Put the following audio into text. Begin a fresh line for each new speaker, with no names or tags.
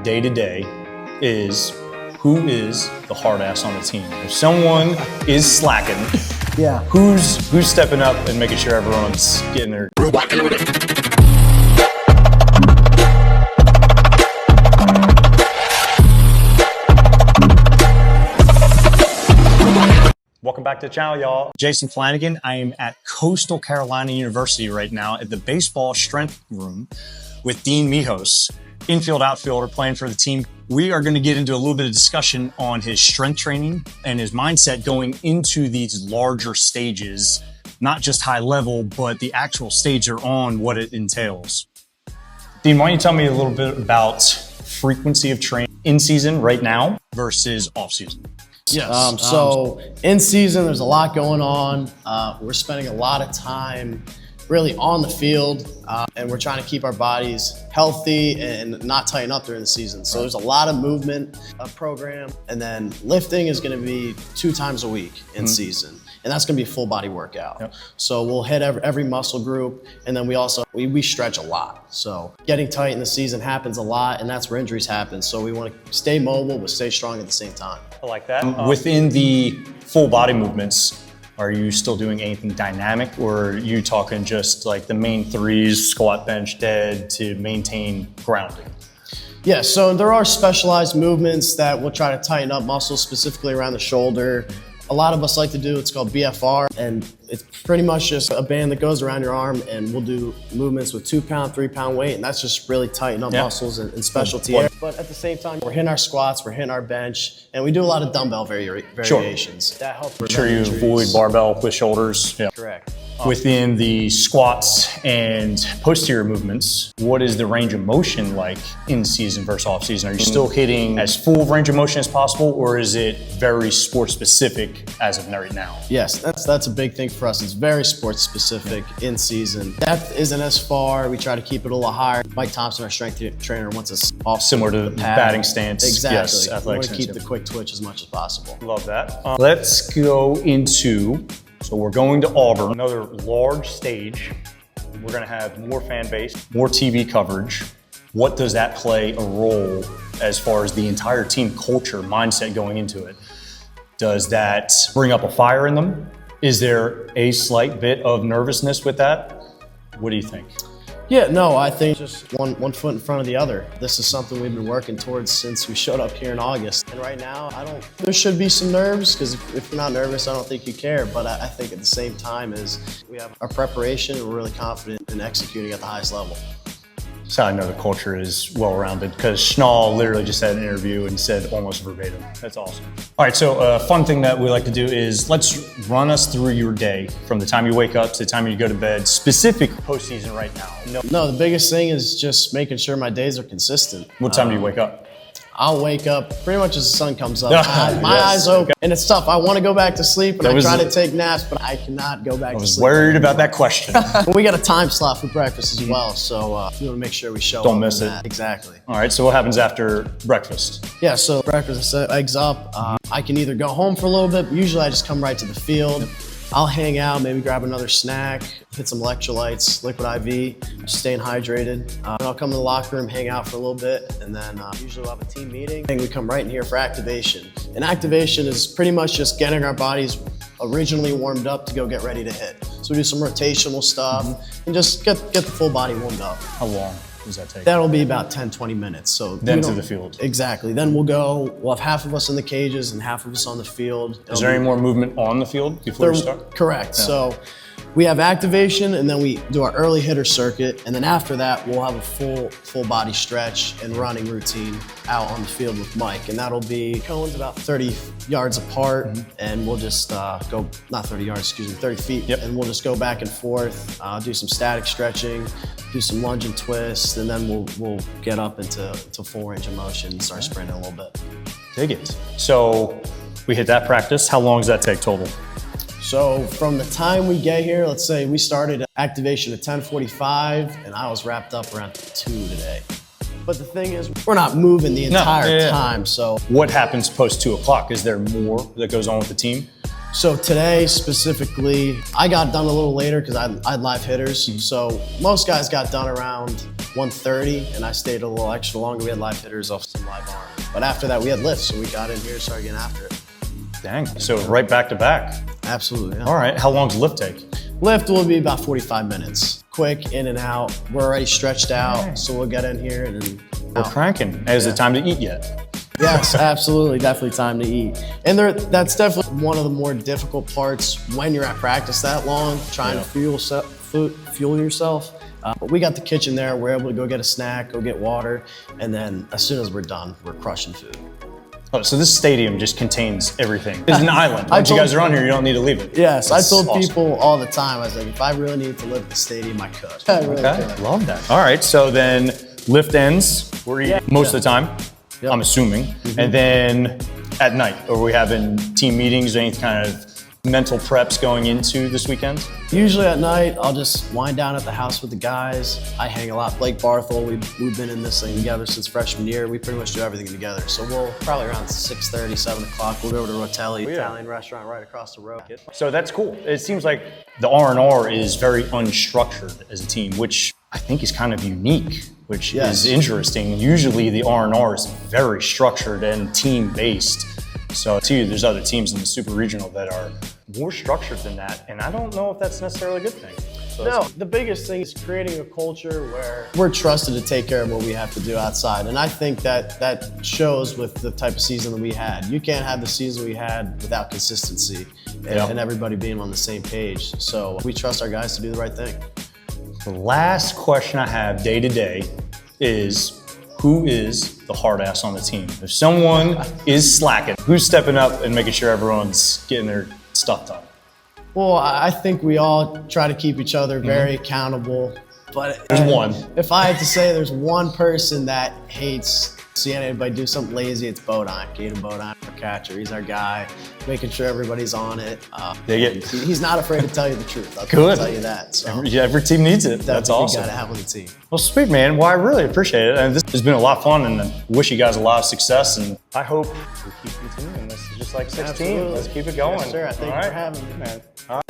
day to day is who is the hard ass on the team. If someone is slacking, who's stepping up and making sure everyone's getting their Welcome back to the channel, y'all. Jason Flanagan. I am at Coastal Carolina University right now at the baseball strength room with Dean Mihos, infield outfielder playing for the team. We are going to get into a little bit of discussion on his strength training and his mindset going into these larger stages, not just high level, but the actual stage they're on, what it entails. Dean, why don't you tell me a little bit about frequency of training in season right now versus off season?
Yes. So in season, there's a lot going on. We're spending a lot of time really on the field, and we're trying to keep our bodies healthy and not tighten up during the season. So there's a lot of movement program, and then lifting is going to be 2 times a week in season. And that's going to be a full body workout. Yep. So we'll hit every muscle group, and then we stretch a lot. So getting tight in the season happens a lot, and that's where injuries happen. So we want to stay mobile but stay strong at the same time.
I like that. Within the full body movements, are you still doing anything dynamic, or are you talking just like the main threes, squat, bench, dead to maintain grounding?
Yeah, so there are specialized movements that will try to tighten up muscles, specifically around the shoulder. A lot of us like to do, it's called BFR, and it's pretty much just a band that goes around your arm, and we'll do movements with 2-pound, 3-pound weight, and that's just really tighten up muscles and specialty areas. But at the same time, we're hitting our squats, we're hitting our bench, and we do a lot of dumbbell variations. That helps prevent
injuries. Avoid barbell with shoulders. Yeah.
Correct.
Within the squats and posterior movements, what is the range of motion like in season versus off season? Are you still hitting as full range of motion as possible, or is it very sport specific as of right now?
Yes, that's a big thing for us. It's very sports specific in season. Depth isn't as far. We try to keep it a little higher. Mike Thompson, our strength trainer, wants us off
similar to batting stance.
Exactly.
Yes, athletic
we want to
stance,
keep the quick twitch as much as possible.
Love that. Let's go into. So we're going to Auburn, another large stage. We're gonna have more fan base, more TV coverage. What does that play a role as far as the entire team culture, mindset going into it? Does that bring up a fire in them? Is there a slight bit of nervousness with that? What do you think?
Yeah, no, I think just one foot in front of the other. This is something we've been working towards since we showed up here in August. And right now, there should be some nerves, because if you're not nervous, I don't think you care. But I think at the same time is we have our preparation, and we're really confident in executing at the highest level.
So I know the culture is well-rounded, because Schnall literally just had an interview and said almost verbatim. That's awesome. All right, so a fun thing that we like to do is let's run us through your day from the time you wake up to the time you go to bed, specific postseason right now.
No, the biggest thing is just making sure my days are consistent.
What time do you wake up?
I'll wake up pretty much as the sun comes up. My eyes open, and it's tough. I want to go back to sleep, and I try to take naps, but I cannot go back to sleep.
I was worried about that question.
We got a time slot for breakfast as well, so we want to make sure we show up.
Don't miss it.
Exactly.
All right, so what happens after breakfast?
Yeah, so breakfast, I set eggs up. I can either go home for a little bit, but usually I just come right to the field. I'll hang out, maybe grab another snack, hit some electrolytes, liquid IV, just staying hydrated. And I'll come in the locker room, hang out for a little bit, and then usually we'll have a team meeting. And we come right in here for activation. And activation is pretty much just getting our bodies originally warmed up to go get ready to hit. So we do some rotational stuff and just get the full body warmed up.
How long does that take?
That'll be about 10-20 minutes. So
then to the field.
Exactly. Then we'll have half of us in the cages and half of us on the field.
Is there any more movement on the field before we start?
Correct. Yeah. So we have activation, and then we do our early hitter circuit, and then after that we'll have a full body stretch and running routine out on the field with Mike, and that'll be cones about 30 yards apart, and we'll just go, not 30 yards, excuse me, 30 feet, and we'll just go back and forth, do some static stretching, do some lunge and twist, and then we'll get up into full range of motion and start sprinting a little bit.
Dig it. So we hit that practice. How long does that take total?
So from the time we get here, let's say we started activation at 10:45, and I was wrapped up around 2 today. But the thing is, we're not moving the entire time, so.
What happens post 2 o'clock? Is there more that goes on with the team?
So today specifically, I got done a little later because I had live hitters. So most guys got done around 1:30, and I stayed a little extra longer. We had live hitters off some live arm. But after that, we had lifts, so we got in here and started getting after it.
Dang. So right back to back.
Absolutely. Yeah.
All right. How long does lift take?
Lift will be about 45 minutes. Quick, in and out. We're already stretched out, so we'll get in here and then
we're cranking. Is it time to eat yet?
Yes, absolutely. Definitely time to eat. And that's definitely one of the more difficult parts when you're at practice that long, trying to fuel yourself. But we got the kitchen there. We're able to go get a snack, go get water, and then as soon as we're done, we're crushing food.
Oh, so this stadium just contains everything. It's an island. Once you guys are on here, you don't need to leave it.
Yes, I told people all the time, I was like, if I really needed to live at the stadium, I could. I really could.
Love that. All right, so then lift ends, we're eating most of the time, I'm assuming. And then at night, are we having team meetings or any kind of mental preps going into this weekend?
Usually at night, I'll just wind down at the house with the guys. I hang a lot. Blake Barthel, we've been in this thing together since freshman year. We pretty much do everything together. So we'll probably around 6:30, 7 o'clock, we'll go over to Rotelli, Italian restaurant right across the road.
So that's cool. It seems like the R&R is very unstructured as a team, which I think is kind of unique, which is interesting. Usually the R&R is very structured and team-based. So too, there's other teams in the Super Regional that are more structured than that, and I don't know if that's necessarily a good thing. So
no, the biggest thing is creating a culture where we're trusted to take care of what we have to do outside, and I think that shows with the type of season that we had. You can't have the season we had without consistency and everybody being on the same page. So we trust our guys to do the right thing.
The last question I have day to day is, who is the hard ass on the team? If someone is slacking, who's stepping up and making sure everyone's getting their stuff done?
Well, I think we all try to keep each other very accountable. But
there's one.
If I had to say there's one person that hates seeing anybody do something lazy, it's Bodine. Gator Bodine, our catcher. He's our guy, making sure everybody's on it. He's not afraid to tell you the truth. I'll tell you that. So
every team needs it. That's awesome.
You got to have on the team.
Well, sweet, man. Well, I really appreciate it. And this has been a lot of fun, and I wish you guys a lot of success. And I hope we keep continuing this. It's just like 16.
Absolutely.
Let's keep it going.
Yes, sir. Thank you for having me, man. All right.